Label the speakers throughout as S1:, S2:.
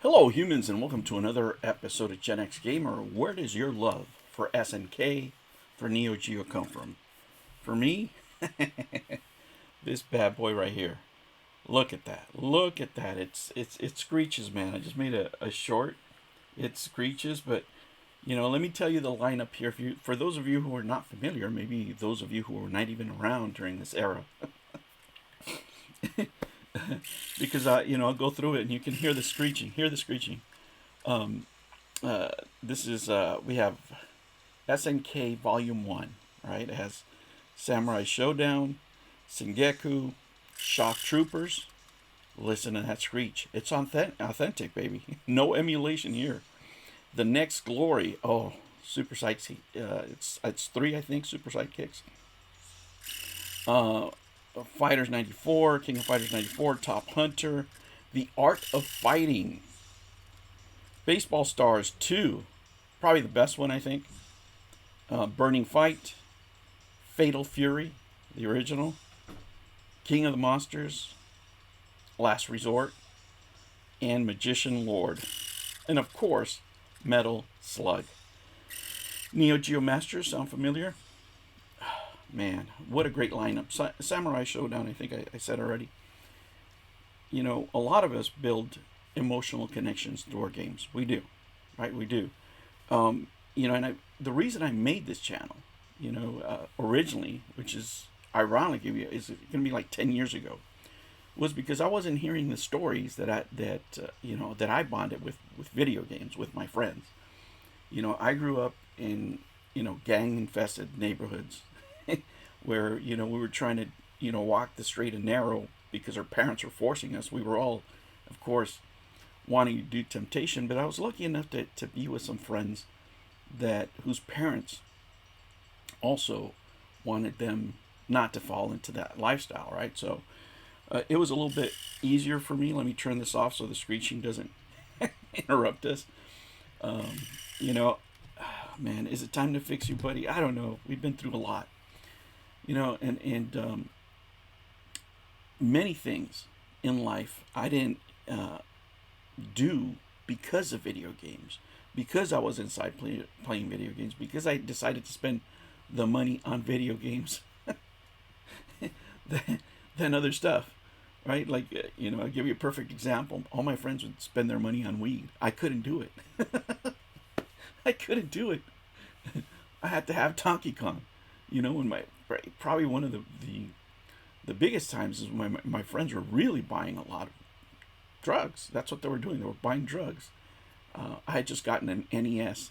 S1: Hello, humans, and welcome to another episode of Gen X Gamer. Where does your love for SNK, for Neo Geo come from? For me, this bad boy right here. Look at that. Look at that. It screeches, man. I just made a short. It screeches, but let me tell you the lineup here. For those of you who are not familiar, maybe those of you who were not even around during this era, because I'll go through it and you can hear the screeching. Hear the screeching. Um, this is we have SNK Volume 1, right? It has Samurai Showdown, Sengeku, Shock Troopers. Listen to that screech. It's authentic, baby. No emulation here. The Next Glory. Oh, Super Sight. It's three, I think, Super Sidekicks. Uh, Fighters 94, King of Fighters 94, Top Hunter, The Art of Fighting, Baseball Stars 2, probably the best one, I think. Burning Fight, Fatal Fury, the original, King of the Monsters, Last Resort, and Magician Lord. And of course, Metal Slug. Neo Geo Masters, sound familiar? Man, what a great lineup. Samurai Showdown, I think I said already. A lot of us build emotional connections to our games. We do, right? We do. The reason I made this channel, originally, which is ironic, is going to be like 10 years ago, was because I wasn't hearing the stories that I bonded with video games with my friends. I grew up in gang infested neighborhoods where we were trying to walk the straight and narrow because our parents were forcing us. We were all, of course, wanting to do temptation, but I was lucky enough to be with some friends whose parents also wanted them not to fall into that lifestyle, right? So it was a little bit easier for me. Let me turn this off so the screeching doesn't interrupt us. Um, you know, Man, is it time to fix you, buddy? I don't know. We've been through a lot, and many things in life I didn't do because of video games, because I was inside playing video games, because I decided to spend the money on video games than other stuff, right? Like, I'll give you a perfect example. All my friends would spend their money on weed. I couldn't do it. I couldn't do it. I had to have Donkey Kong. When probably one of the biggest times is when my friends were really buying a lot of drugs. That's what they were doing. They were buying drugs. I had just gotten an NES.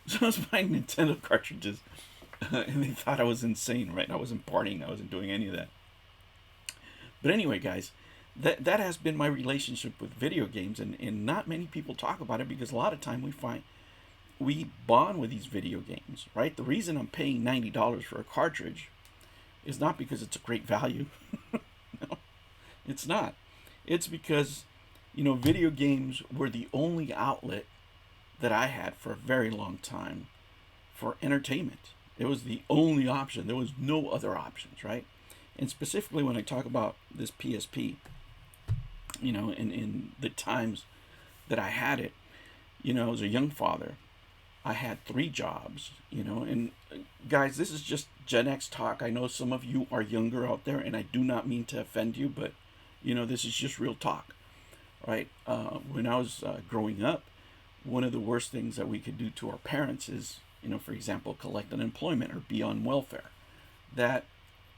S1: So I was buying Nintendo cartridges. And they thought I was insane, right? I wasn't partying. I wasn't doing any of that. But anyway, guys, that has been my relationship with video games. And not many people talk about it because a lot of time we bond with these video games, right? The reason I'm paying $90 for a cartridge is not because it's a great value. No, it's not. It's because, video games were the only outlet that I had for a very long time for entertainment. It was the only option. There was no other options, right? And specifically when I talk about this PSP, in the times that I had it, as a young father, I had three jobs, and guys, this is just Gen X talk. I know some of you are younger out there, and I do not mean to offend you, but, this is just real talk, right? When I was growing up, one of the worst things that we could do to our parents is, for example, collect unemployment or be on welfare. That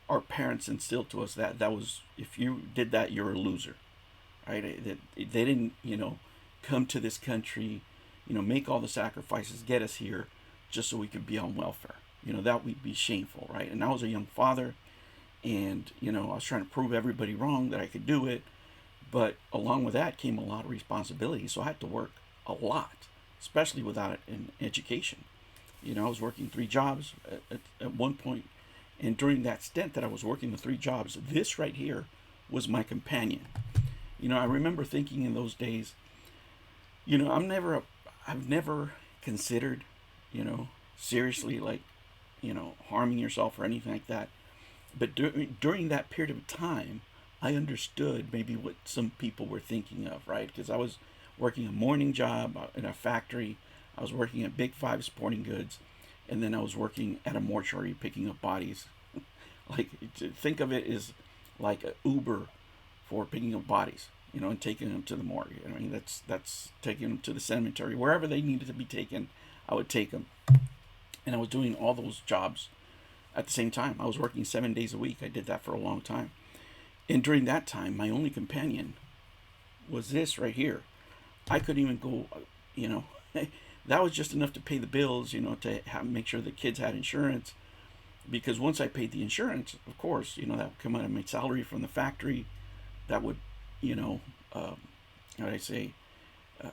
S1: our parents instilled to us that was, if you did that, you're a loser, right? They didn't, come to this country, make all the sacrifices, get us here just so we could be on welfare. That would be shameful, right? And I was a young father, and, I was trying to prove everybody wrong that I could do it. But along with that came a lot of responsibility. So I had to work a lot, especially without an education. I was working three jobs at one point. And during that stint that I was working the three jobs, this right here was my companion. I remember thinking in those days, I've never considered, seriously, like, harming yourself or anything like that. But during that period of time, I understood maybe what some people were thinking of, right? Because I was working a morning job in a factory. I was working at Big Five Sporting Goods, and then I was working at a mortuary picking up bodies. Like, think of it as like an Uber for picking up bodies, and taking them to the morgue. I mean, that's taking them to the cemetery, wherever they needed to be taken. I would take them, and I was doing all those jobs at the same time. I was working 7 days a week. I did that for a long time, and during that time, my only companion was this right here. I couldn't even go, you know, that was just enough to pay the bills, to make sure the kids had insurance. Because once I paid the insurance, of course, that would come out of my salary from the factory. That would, you know, how would I say, uh,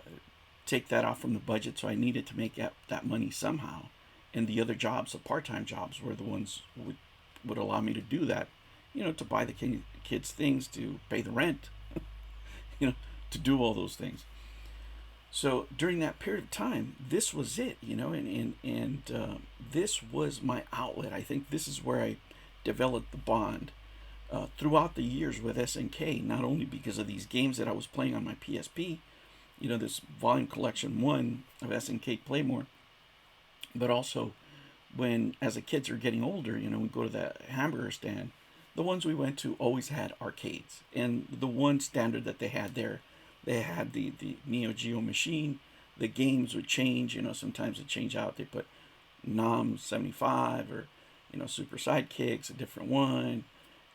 S1: take that off from the budget. So I needed to make that money somehow. And the other jobs, the part-time jobs, were the ones would allow me to do that, to buy the kids things, to pay the rent, to do all those things. So during that period of time, this was it, and this was my outlet. I think this is where I developed the bond throughout the years with SNK. Not only because of these games that I was playing on my PSP, this Volume Collection 1 of SNK Playmore, but also when, as the kids are getting older, we go to the hamburger stand. The ones we went to always had arcades, and the one standard that they had there, they had the Neo Geo machine. The games would change, sometimes they change out. They put Nam 75 or, Super Sidekicks, a different one.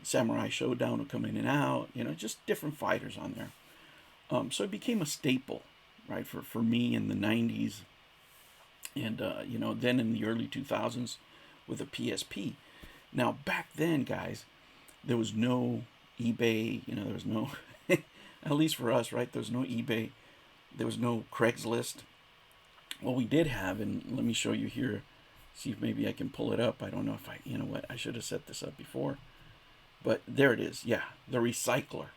S1: Samurai Showdown would come in and out, just different fighters on there. So it became a staple, right, for me in the 90s. And, then in the early 2000s with a PSP. Now, back then, guys, there was no eBay, there was no, at least for us, right? There was no eBay. There was no Craigslist. What we did have, and let me show you here, see if maybe I can pull it up. I don't know if I should have set this up before. But there it is. Yeah, The Recycler.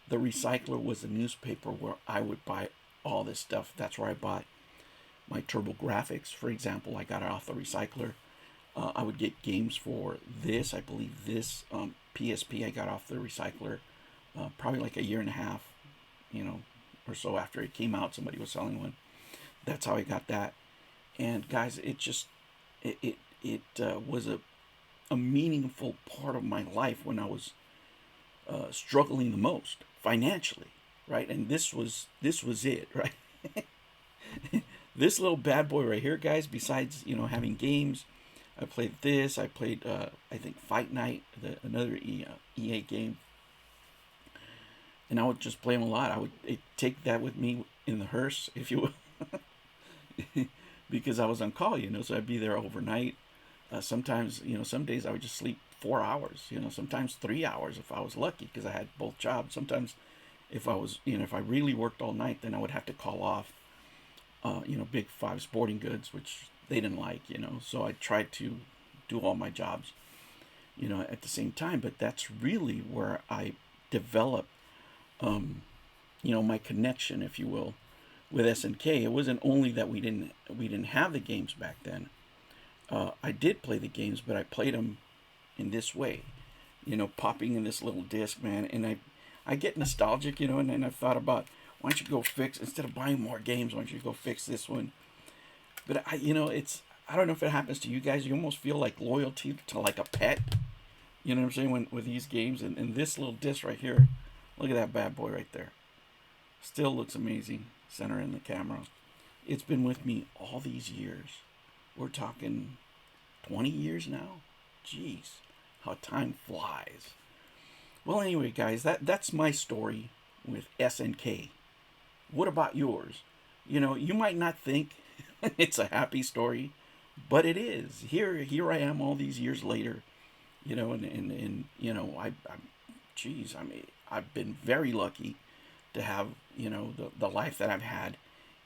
S1: The Recycler was a newspaper where I would buy all this stuff. That's where I bought my TurboGrafx, for example. I got it off The Recycler. I would get games for this. I believe this PSP I got off The Recycler probably like a year and a half, or so after it came out. Somebody was selling one. That's how I got that. And guys, it was a meaningful part of my life when I was struggling the most financially, right? And this was it, right? This little bad boy right here, guys. Besides, having games, I played this. I played, I think, Fight Night, another EA game, and I would just play them a lot. I would take that with me in the hearse, if you will, because I was on call, so I'd be there overnight. Sometimes, some days I would just sleep 4 hours, sometimes 3 hours if I was lucky, because I had both jobs. Sometimes if I was, if I really worked all night, then I would have to call off, Big Five Sporting Goods, which they didn't like, so I tried to do all my jobs, at the same time. But that's really where I developed, my connection, if you will, with SNK. It wasn't only that we didn't have the games back then. I did play the games, but I played them in this way, popping in this little disc, man. And I get nostalgic, and then I thought about, why don't you go fix, instead of buying more games, why don't you go fix this one? But I don't know if it happens to you guys. You almost feel like loyalty to like a pet. You know what I'm saying? With these games, and this little disc right here, look at that bad boy right there. Still looks amazing, center in the camera. It's been with me all these years. We're talking 20 years now. Jeez, how time flies. Well, anyway, guys, that's my story with SNK. What about yours? You might not think it's a happy story, but it is. Here I am all these years later, and I've been very lucky to have, the life that I've had,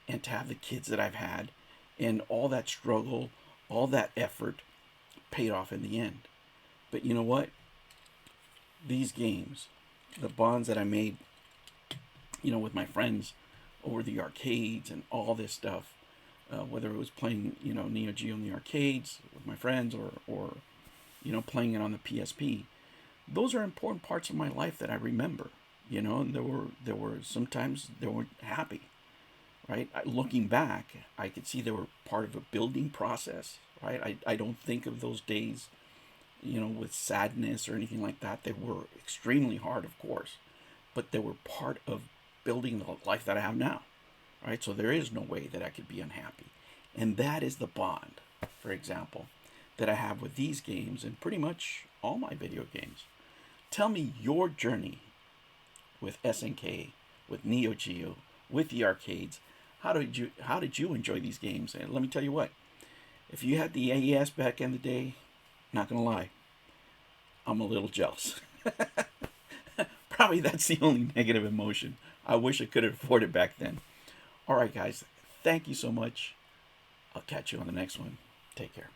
S1: and to have the kids that I've had, and all that struggle, all that effort paid off in the end. But you know what? These games, the bonds that I made, with my friends over the arcades and all this stuff, whether it was playing, Neo Geo in the arcades with my friends, or playing it on the PSP, those are important parts of my life that I remember. And there were sometimes they weren't happy, right? Looking back, I could see they were part of a building process, right? I don't think of those days, with sadness or anything like that. They were extremely hard, of course, but they were part of building the life that I have now, right? So there is no way that I could be unhappy. And that is the bond, for example, that I have with these games and pretty much all my video games. Tell me your journey with SNK, with Neo Geo, with the arcades. How did you enjoy these games? And let me tell you what, if you had the AES back in the day, not gonna lie, I'm a little jealous. Probably that's the only negative emotion. I wish I could afford it back then. All right, guys, thank you so much. I'll catch you on the next one. Take care.